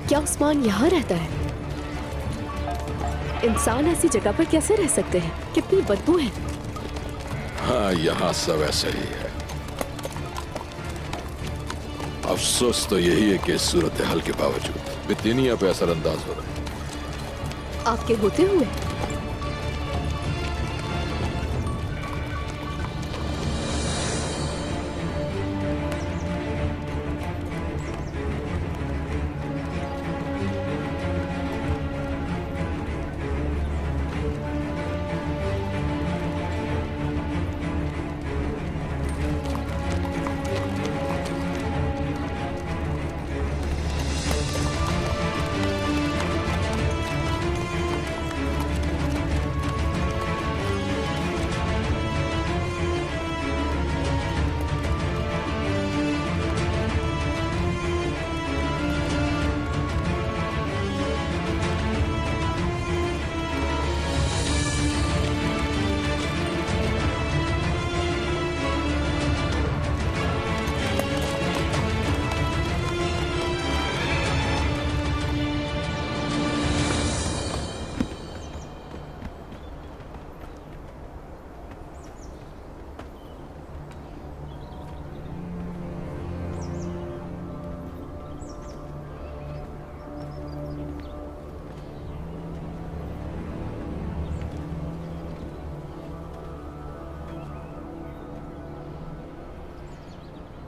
क्या उस्मान यहाँ रहता है? इंसान ऐसी जगह पर कैसे रह सकते हैं? कितनी बदबू है। हाँ, यहाँ सब ऐसा ही है। अफसोस तो यही है कि इस सूरत हाल के बावजूद बितिनिया पे असरअंदाज हो रहे हैं। आपके होते हुए?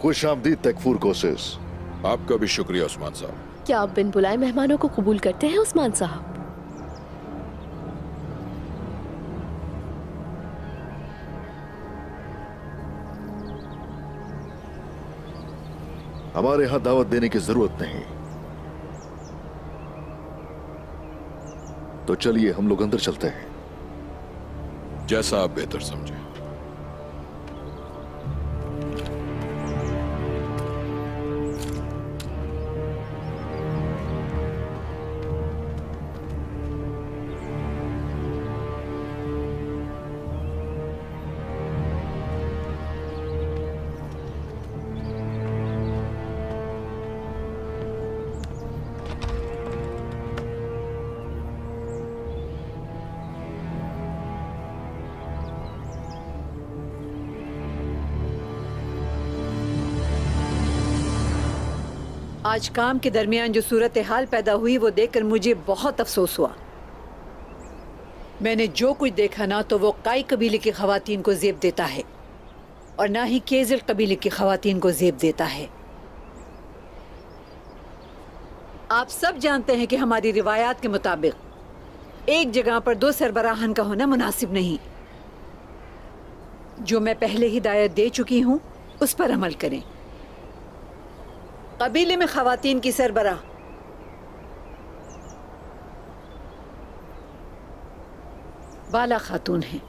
खुश आमदीद तकफूर कोशिश। आपका भी शुक्रिया उस्मान साहब। क्या आप बिन बुलाए मेहमानों को कबूल करते हैं उस्मान साहब? हमारे यहां दावत देने की जरूरत नहीं, तो चलिए हम लोग अंदर चलते हैं। जैसा आप बेहतर समझे। आज काम के दरमियान जो सूरत हाल पैदा हुई वो देखकर मुझे बहुत अफसोस हुआ। मैंने जो कुछ देखा ना तो वो काई कबीले की खवातीन को जेब देता है और ना ही केजल कबीले की खवातीन को जेब देता है। आप सब जानते हैं कि हमारी रिवायात के मुताबिक एक जगह पर दो सरबराहन का होना मुनासिब नहीं। जो मैं पहले हिदायत दे चुकी हूं उस पर अमल करें। कबीले में खवातीन की सरबराह बाला खातून है।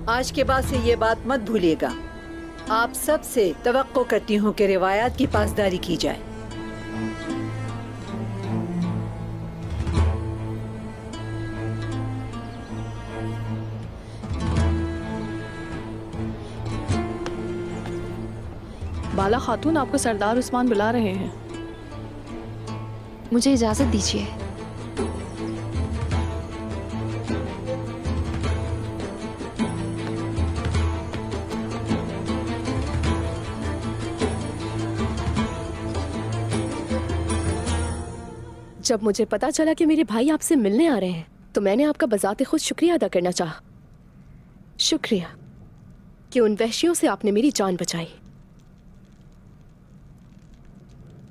आज के बाद से ये बात मत भूलिएगा। आप सब से तवक्को करती हूँ कि रिवायात की पासदारी की जाए। बाला खातून, आपको सरदार उस्मान बुला रहे हैं। मुझे इजाजत दीजिए। जब मुझे पता चला कि मेरे भाई आपसे मिलने आ रहे हैं तो मैंने आपका बजाते खुद शुक्रिया अदा करना चाहा। शुक्रिया कि उन वहशियों से आपने मेरी जान बचाई।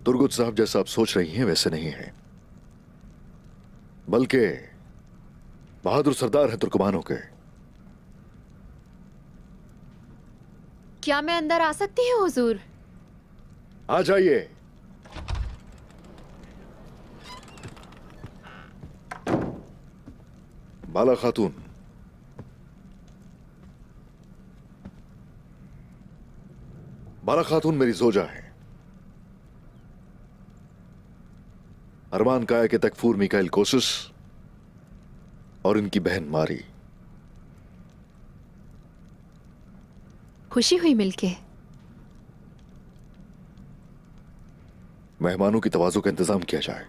तुर्गुत साहब, जैसा आप सोच रही हैं वैसे नहीं है, बल्कि बहादुर सरदार हैं तुर्कमानों के। क्या मैं अंदर आ सकती हूँ हुजूर? आ जाइए। बाला खातून, बाला खातून मेरी जोजा है। अरमान काया के तकफूर मिकाइल कोशिश और इनकी बहन मारी। खुशी हुई मिलके। मेहमानों की तवाज़ो का इंतजाम किया जाए।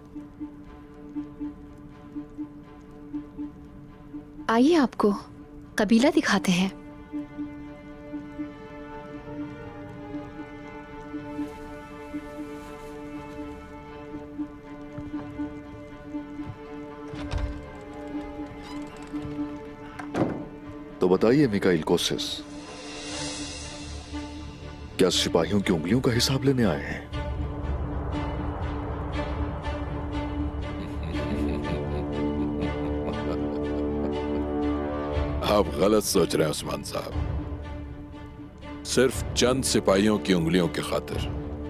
आइए आपको कबीला दिखाते हैं। तो बताइए मिकाइल कोसिस, क्या सिपाहियों की उंगलियों का हिसाब लेने आए हैं? आप गलत सोच रहे हैं उस्मान साहब। सिर्फ चंद सिपाहियों की उंगलियों की खातिर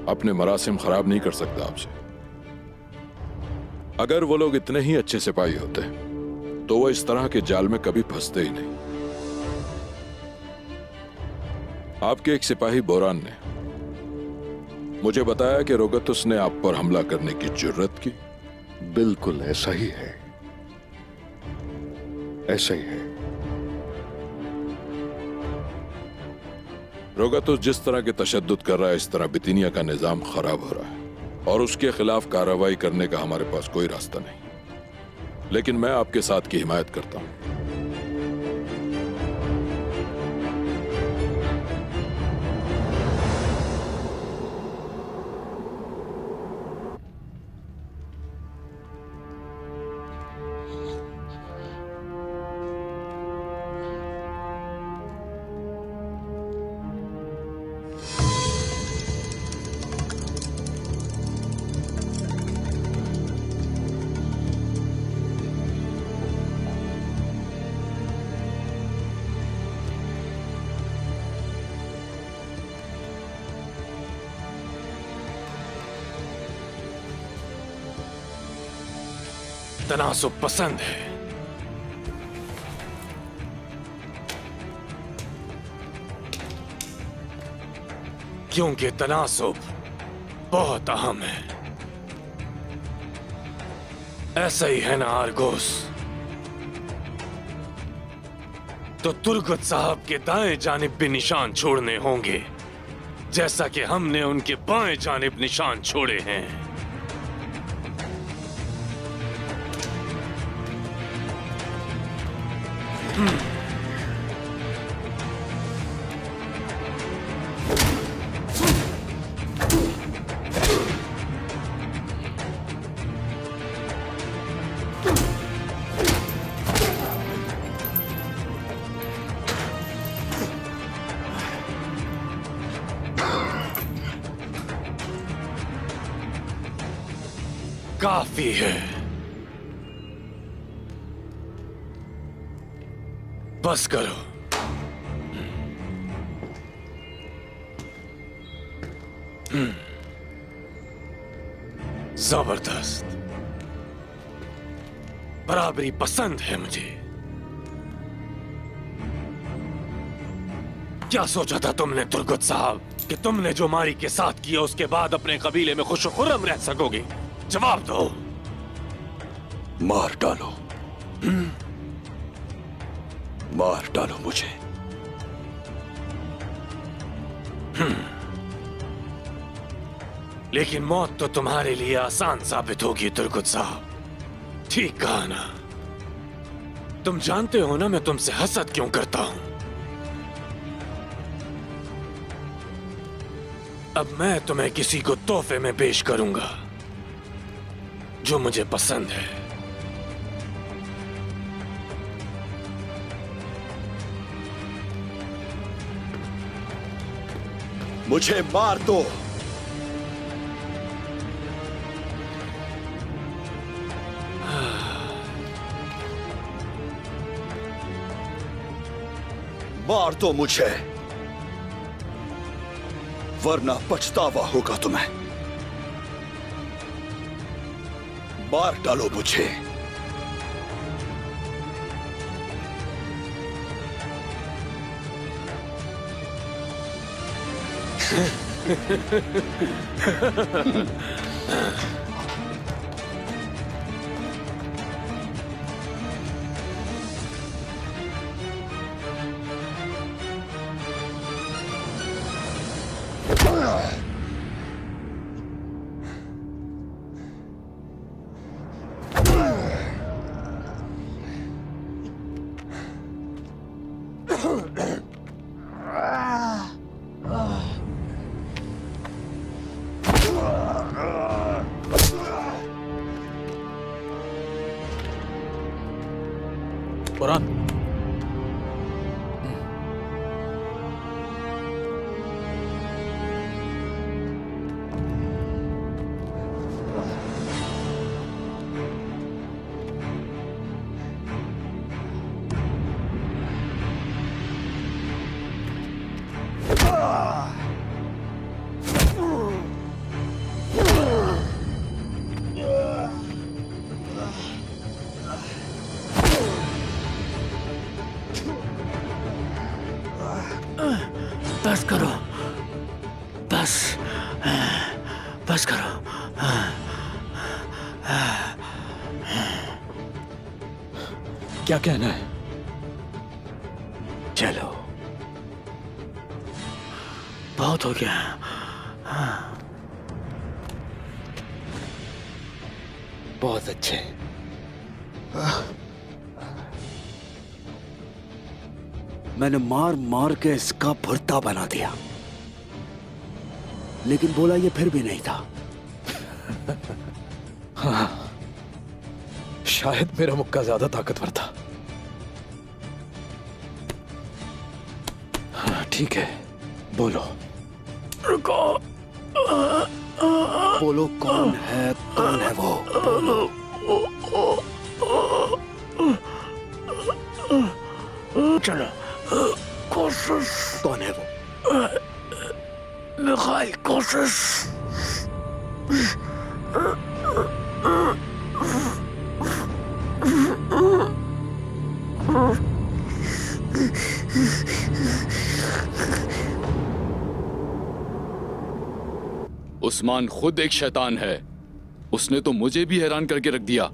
अपने मरासिम खराब नहीं कर सकता आपसे। अगर वो लोग इतने ही अच्छे सिपाही होते तो वो इस तरह के जाल में कभी फंसते ही नहीं। आपके एक सिपाही बोरान ने मुझे बताया कि रोगतुस ने आप पर हमला करने की जुर्रत की। बिल्कुल ऐसा ही है, ऐसा ही है। रोगतुस जिस तरह के तशद्दुद कर रहा है, इस तरह बितिनिया का निजाम खराब हो रहा है और उसके खिलाफ कार्रवाई करने का हमारे पास कोई रास्ता नहीं। लेकिन मैं आपके साथ की हिमायत करता हूं। तनासुब पसंद है, क्योंकि तनासुब बहुत अहम है। ऐसा ही है ना आरगोस? तो तुर्गत साहब के दाएं जानिब भी निशान छोड़ने होंगे, जैसा कि हमने उनके बाएं जानिब निशान छोड़े हैं। काफी है, बस करो। जबरदस्त, बराबरी पसंद है मुझे। क्या सोचा था तुमने तुर्गत साहब कि तुमने जो मारी के साथ किया उसके बाद अपने कबीले में खुश खुर्रम रह सकोगे? जवाब दो। मार डालो, मार डालो मुझे। लेकिन मौत तो तुम्हारे लिए आसान साबित होगी तुर्गत साहब। ठीक कहा ना? तुम जानते हो ना मैं तुमसे हसद क्यों करता हूं। अब मैं तुम्हें किसी को तोहफे में पेश करूंगा जो मुझे पसंद है। मुझे मार दो। मार दो मुझे, वरना पछतावा होगा तुम्हें। मार डालो मुझे। बुरहान, बस करो, बस बस करो। क्या कहना है? चलो, बहुत हो गया। बहुत अच्छे। मैंने मार मार के इसका भुर्ता बना दिया, लेकिन बोला ये फिर भी नहीं था। हाँ, शायद मेरा मुक्का ज्यादा ताकतवर था। हाँ, ठीक है, बोलो। रुको, बोलो कौन है वो? बोलो। चलो, कोशिश। कौन है वो? मिखाइल कोशिश। उस्मान खुद एक शैतान है। उसने तो मुझे भी हैरान करके रख दिया।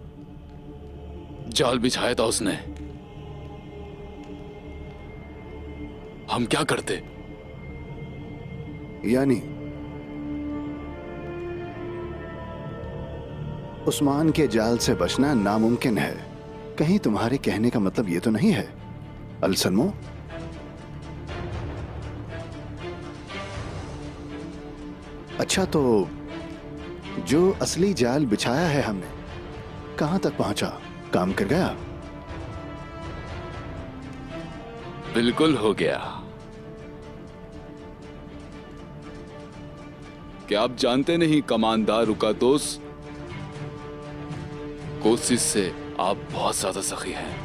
जाल बिछाया था उसने। हम क्या करते? यानी उस्मान के जाल से बचना नामुमकिन है। कहीं तुम्हारे कहने का मतलब ये तो नहीं है अलसलमो? अच्छा, तो जो असली जाल बिछाया है हमने, कहां तक पहुंचा? काम कर गया? बिल्कुल हो गया। क्या आप जानते नहीं कमांडर रुकातोस, कोशिश से आप बहुत ज्यादा सखी हैं।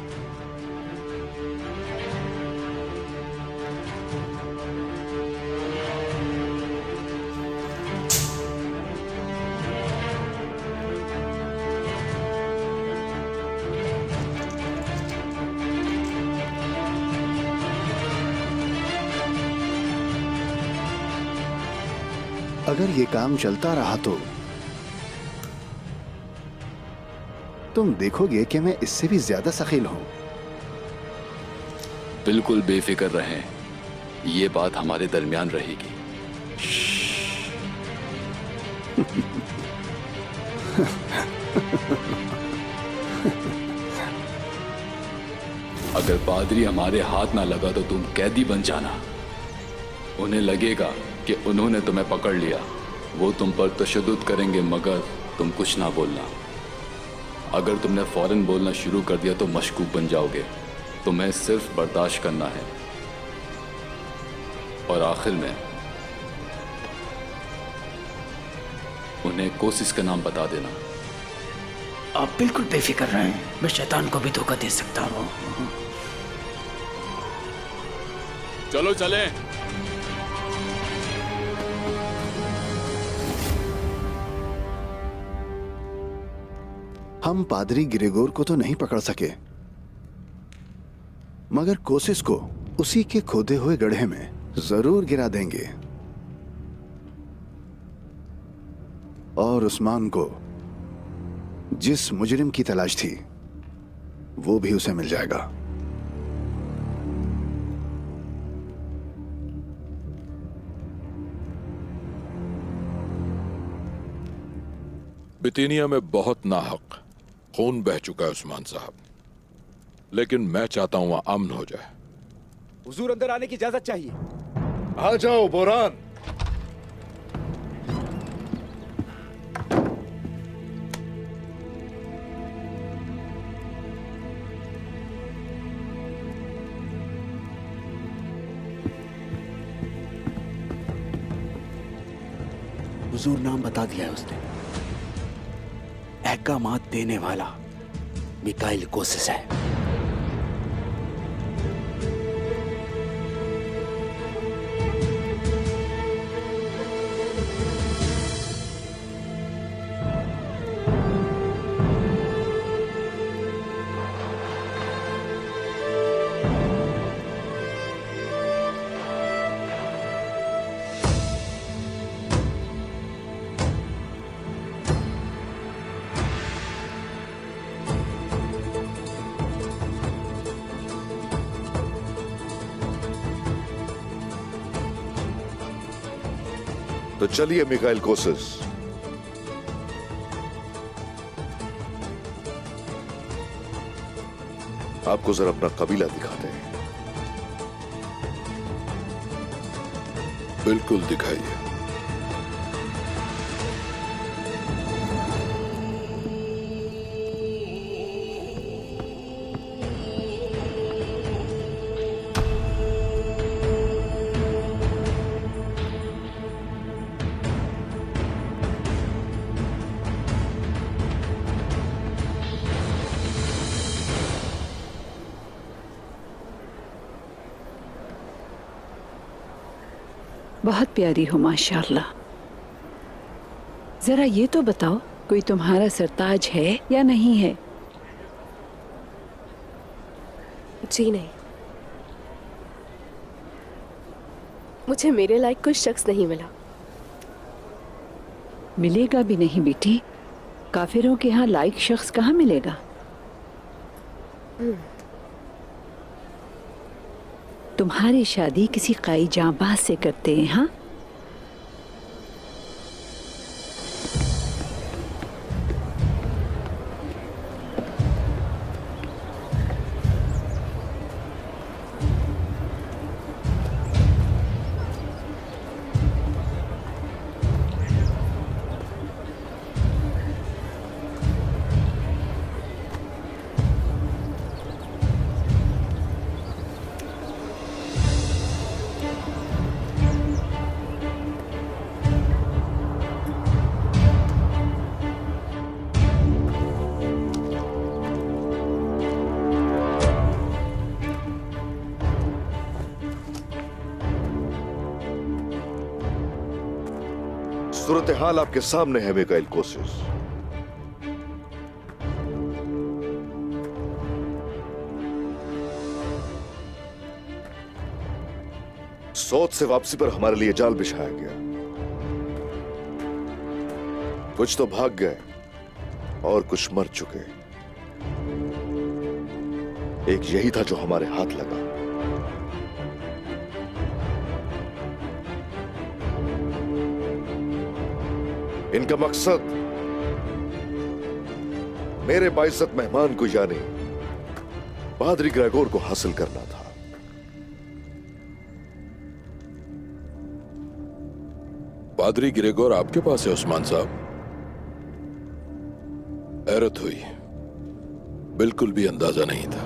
अगर ये काम चलता रहा तो तुम देखोगे कि मैं इससे भी ज्यादा सखील हूं। बिल्कुल बेफिक्र रहें, ये बात हमारे दरमियान रहेगी। अगर पादरी हमारे हाथ ना लगा तो तुम कैदी बन जाना। उन्हें लगेगा कि उन्होंने तुम्हें पकड़ लिया। वो तुम पर तशद्दुद करेंगे, मगर तुम कुछ ना बोलना। अगर तुमने फौरन बोलना शुरू कर दिया तो मशकूक बन जाओगे। तुम्हें सिर्फ बर्दाश्त करना है। और आखिर में उन्हें कोशिश का नाम बता देना। आप बिल्कुल बेफिक्र रहें, मैं शैतान को भी धोखा दे सकता हूं। चलो चलें। हम पादरी ग्रेगोर को तो नहीं पकड़ सके, मगर कोशिश को उसी के खोदे हुए गड्ढे में जरूर गिरा देंगे। और उस्मान को जिस मुजरिम की तलाश थी वो भी उसे मिल जाएगा। बितीनिया में बहुत नाहक खून बह चुका है उस्मान साहब, लेकिन मैं चाहता हूं वहां अमन हो जाए। हुजूर, अंदर आने की इजाजत चाहिए। आ जाओ बोरान। हुजूर नाम बता दिया है उसने। अहकामात देने वाला मिकाइल कोसिस है। तो चलिए मिकाइल कोसिस, आपको जरा अपना कबीला दिखाते हैं। बिल्कुल दिखाइए। बहुत प्यारी हो माशाल्लाह। जरा ये तो बताओ, कोई तुम्हारा सरताज है या नहीं है? जी नहीं, मुझे मेरे लायक कोई शख्स नहीं मिला। मिलेगा भी नहीं बेटी। काफिरों के यहाँ लायक शख्स कहाँ मिलेगा? तुम्हारी शादी किसी काई जांबाज से करते हैं। हाँ, सूरत हाल आपके सामने है मिकाइल कोसिस। सौद से वापसी पर हमारे लिए जाल बिछाया गया। कुछ तो भाग गए और कुछ मर चुके। एक यही था जो हमारे हाथ लगा। इनका मकसद मेरे बाइज्जत मेहमान को यानी पादरी ग्रेगोर को हासिल करना था। पादरी ग्रेगोर आपके पास है उस्मान साहब? हैरत हुई, बिल्कुल भी अंदाजा नहीं था।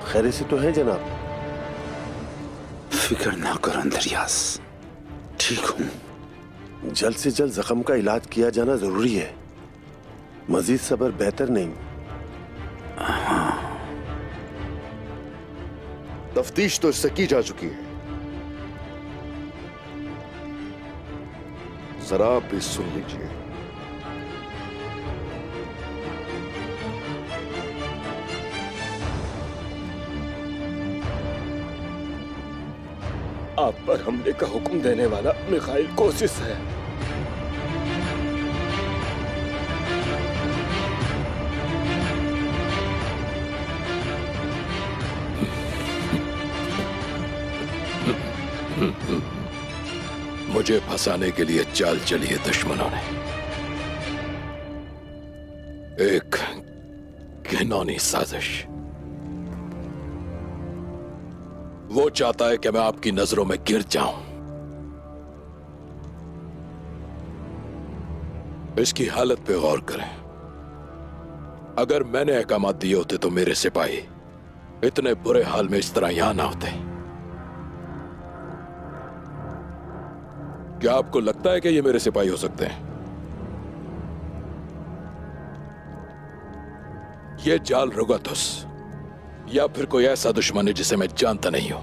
खैर से तो है जनाब। फिक्र ना करो अंदरियास, ठीक हूं। जल्द से जल्द जख्म का इलाज किया जाना जरूरी है। मजीद सब्र बेहतर नहीं। तफ्तीश तो इससे की जा चुकी है। जरा आप भी सुन लीजिए। आप पर हमले का हुक्म देने वाला मिकाइल कोसिस है। मुझे फंसाने के लिए चाल चली है दुश्मनों ने। एक घिनौनी साजिश। वो चाहता है कि मैं आपकी नजरों में गिर जाऊं। इसकी हालत पे गौर करें। अगर मैंने अहकामात दिए होते तो मेरे सिपाही इतने बुरे हाल में इस तरह यहां ना होते। क्या आपको लगता है कि ये मेरे सिपाही हो सकते हैं? ये जाल रुगतुस या फिर कोई ऐसा दुश्मन है जिसे मैं जानता नहीं हूं।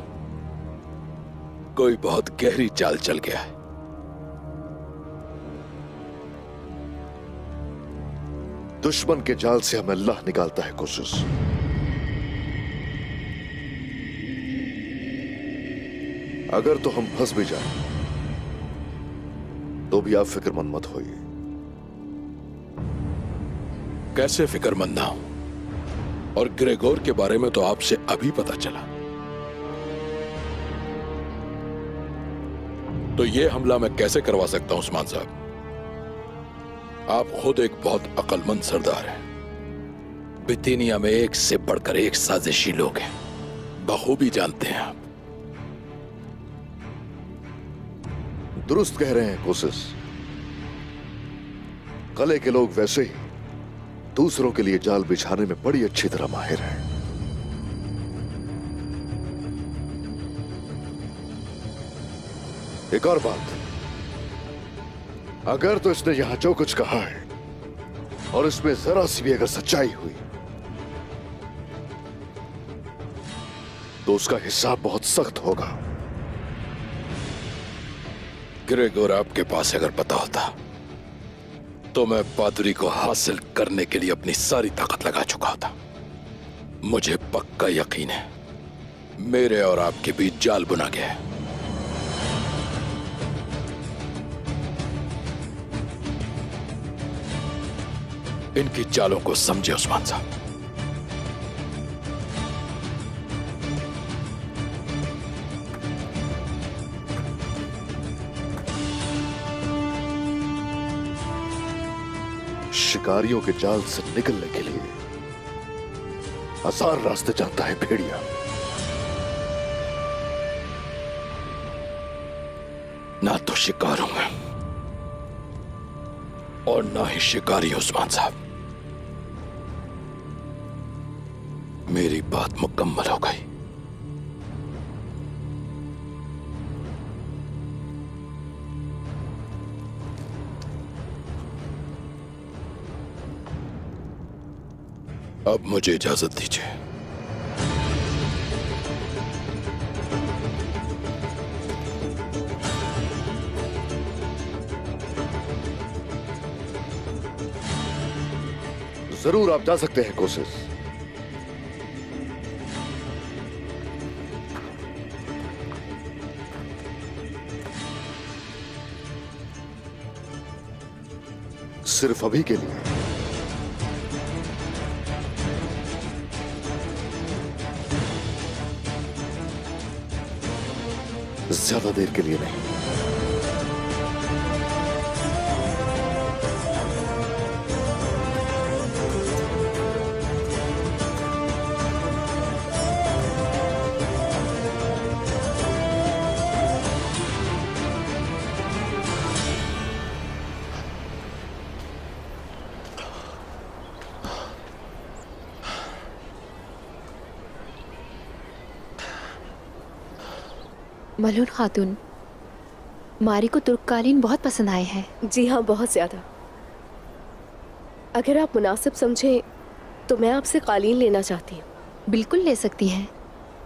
कोई बहुत गहरी चाल चल गया है। दुश्मन के जाल से हमें अल्लाह निकालता है कोशिश। अगर तो हम फंस भी जाएं, तो भी आप फिक्रमंद मत होइए। कैसे फिक्रमंद ना हूं? और ग्रेगोर के बारे में तो आपसे अभी पता चला। तो ये हमला मैं कैसे करवा सकता हूं उस्मान साहब? आप खुद एक बहुत अक्लमंद सरदार हैं। बितीनिया में एक से बढ़कर एक साजिशी लोग हैं, बखूबी जानते हैं आप। दुरुस्त कह रहे हैं कोशिश। कले के लोग वैसे ही दूसरों के लिए जाल बिछाने में बड़ी अच्छी तरह माहिर हैं। एक और बात, अगर तो इसने यहां जो कुछ कहा है और इसमें जरा सी भी अगर सच्चाई हुई तो उसका हिसाब बहुत सख्त होगा। ग्रेगोर आपके पास अगर पता होता तो मैं पादरी को हासिल करने के लिए अपनी सारी ताकत लगा चुका होता। मुझे पक्का यकीन है मेरे और आपके बीच जाल बुना गया है। इनकी चालों को समझे उस्मान साहब। शिकारियों के जाल से निकलने के लिए आसान रास्ते जानता है भेड़िया। ना तो शिकार हूं मैं और ना ही शिकारी उस्मान साहब। मेरी बात मुकम्मल हो गई। अब मुझे इजाजत दीजिए। जरूर आप जा सकते हैं कोशिश। सिर्फ अभी के लिए। ज्यादा देर के लिए नहीं। मलून खातून, मारी को तुर्ककालीन बहुत पसंद आए हैं। जी हाँ, बहुत ज्यादा। अगर आप मुनासिब समझें तो मैं आपसे कालीन लेना चाहती हूँ। बिल्कुल ले सकती हैं,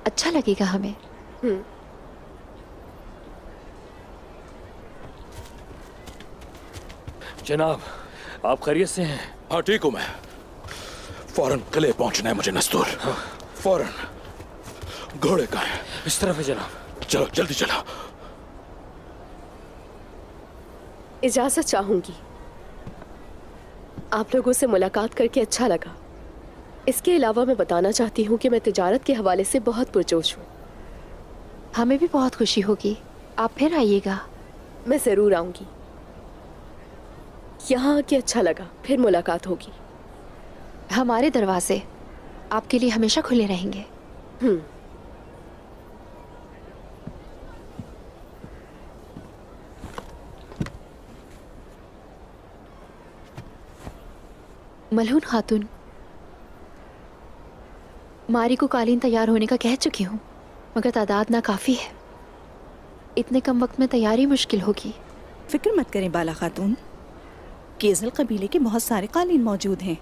अच्छा लगेगा हमें। जनाब, आप खैरियत से हैं? हाँ ठीक हूं मैं। फौरन किले पहुंचना है मुझे नस्तूर। फौरन। घोड़े कहाँ हैं? इस तरफ है जनाब। चलो जल्दी चलो। इजाजत चाहूंगी। आप लोगों से मुलाकात करके अच्छा लगा। इसके अलावा मैं बताना चाहती हूँ कि मैं तिजारत के हवाले से बहुत पुरजोश हूँ। हमें भी बहुत खुशी होगी, आप फिर आइएगा। मैं ज़रूर आऊँगी। यहाँ आके अच्छा लगा, फिर मुलाकात होगी। हमारे दरवाजे आपके लिए हमेशा खुले रहेंगे। मलहून खातून, मारी को कालीन तैयार होने का कह चुकी हूँ, मगर तादाद ना काफ़ी है। इतने कम वक्त में तैयारी मुश्किल होगी। फिक्र मत करें बाला खातून, केजल कबीले के बहुत सारे कालीन मौजूद हैं।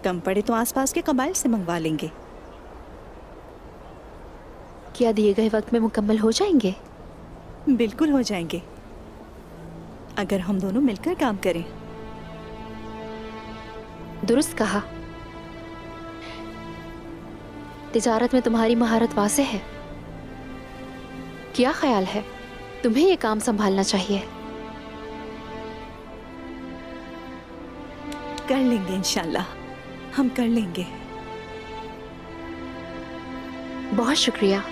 कम पड़े तो आसपास के कबाइल से मंगवा लेंगे। क्या दिए गए वक्त में मुकम्मल हो जाएंगे? बिल्कुल हो जाएंगे, अगर हम दोनों मिलकर काम करें। दुरुस्त कहा। तिजारत में तुम्हारी महारत वासे है। क्या ख्याल है, तुम्हें ये काम संभालना चाहिए? कर लेंगे इंशाल्लाह, हम कर लेंगे। बहुत शुक्रिया।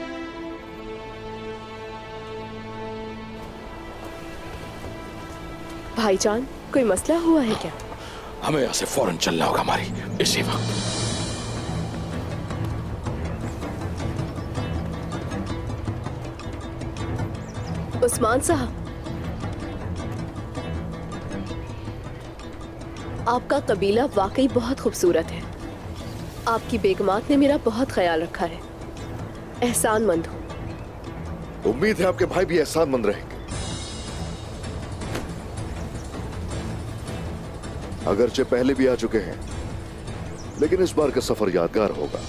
भाईजान, कोई मसला हुआ है क्या? हमें यहाँ से फौरन चलना होगा मारी, इसी वक्त। उस्मान साहब, आपका कबीला वाकई बहुत खूबसूरत है। आपकी बेगमात ने मेरा बहुत ख्याल रखा है। एहसानमंद हूँ। उम्मीद है आपके भाई भी एहसानमंद रहेंगे। अगरचे पहले भी आ चुके हैं, लेकिन इस बार का सफर यादगार होगा।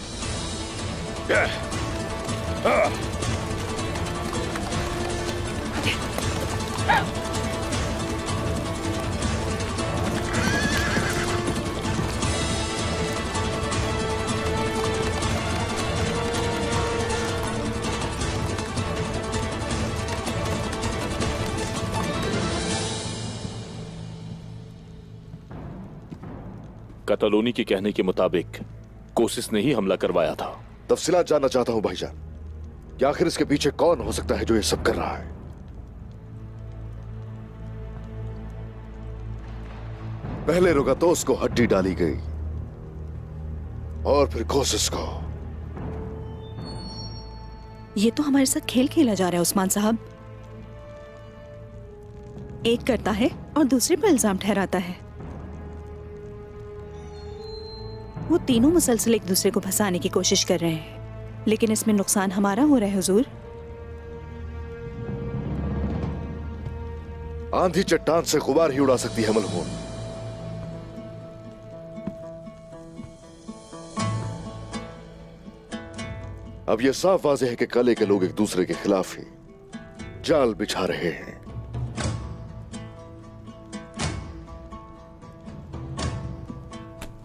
कतलोनी के कहने के मुताबिक कोशिश ने ही हमला करवाया था। तफसीलात जानना चाहता हूं भाईजान, कि आखिर इसके पीछे कौन हो सकता है जो ये सब कर रहा है। पहले रुगातोस को हड्डी डाली गई और फिर कोशिश को। ये तो हमारे साथ खेल खेला जा रहा है उस्मान साहब। एक करता है और दूसरे पर इल्जाम ठहराता है। वो तीनों मुसलसल एक दूसरे को फंसाने की कोशिश कर रहे हैं, लेकिन इसमें नुकसान हमारा हो रहा है हुजूर। आंधी चट्टान से गुबार ही उड़ा सकती है मलहून। अब यह साफ वाज़ेह है कि कले के लोग एक दूसरे के खिलाफ ही जाल बिछा रहे हैं।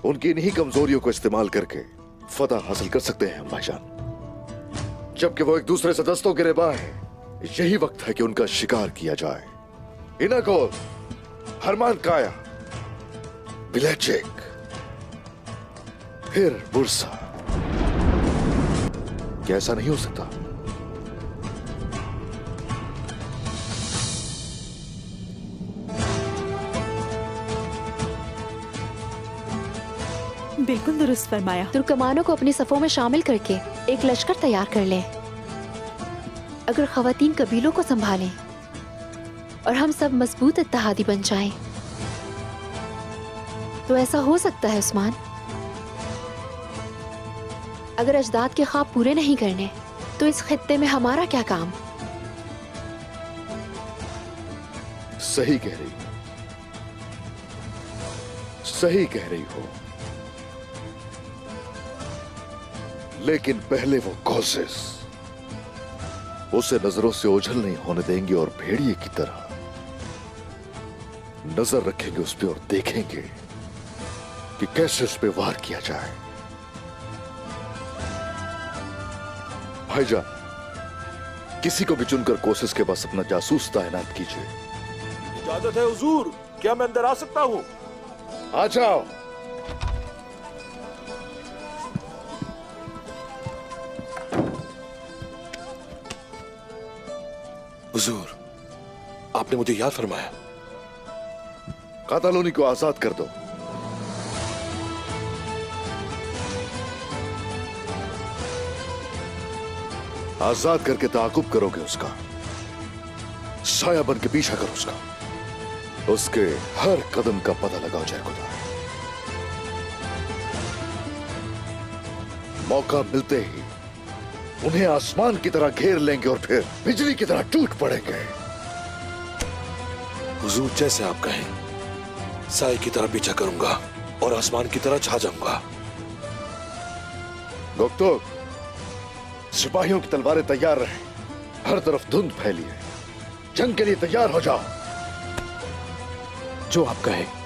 उनकी इन्हीं कमजोरियों को इस्तेमाल करके फतह हासिल कर सकते हैं हम भाईजान। जबकि वो एक दूसरे से दस्तों गिरेबान है, यही वक्त है कि उनका शिकार किया जाए। इनाकोल, हरमान काया, बिलेचिक, फिर बुरसा। क्या ऐसा नहीं हो सकता? बिल्कुल दुरुस्त फरमाया। तुर्कमानों को अपनी सफों में शामिल करके एक लश्कर तैयार कर लें। अगर खवातीन कबीलों को संभालें और हम सब मजबूत इत्तेहादी बन जाएं, तो ऐसा हो सकता है उस्मान। अगर अजदाद के ख्वाब पूरे नहीं करने, तो इस खित्ते में हमारा क्या काम? सही कह रही, सही कह रही हो, लेकिन पहले वो कोशिश, उसे नजरों से ओझल नहीं होने देंगे और भेड़िए की तरह नजर रखेंगे उस पर और देखेंगे कि कैसे उस पर वार किया जाए। भाईजान, किसी को भी चुनकर कोशिश के पास अपना जासूस तैनात कीजिए। इजाजत है हुजूर, क्या मैं अंदर आ सकता हूँ? आ जाओ। हुजूर, आपने मुझे याद फरमाया। कातालोनी को आजाद कर दो। आजाद करके ताकुब करोगे उसका, साया बन के पीछा करो उसका, उसके हर कदम का पता लगाओ। जय खुदा। मौका मिलते ही उन्हें आसमान की तरह घेर लेंगे और फिर बिजली की तरह टूट पड़ेंगे। हुजूर जैसे आप कहें, साए की तरह पीछा करूंगा और आसमान की तरह छा जाऊंगा। गोक्तोक, सिपाहियों की तलवारें तैयार रहे। हर तरफ धुंध फैली है। जंग के लिए तैयार हो जाओ। जो आप कहें।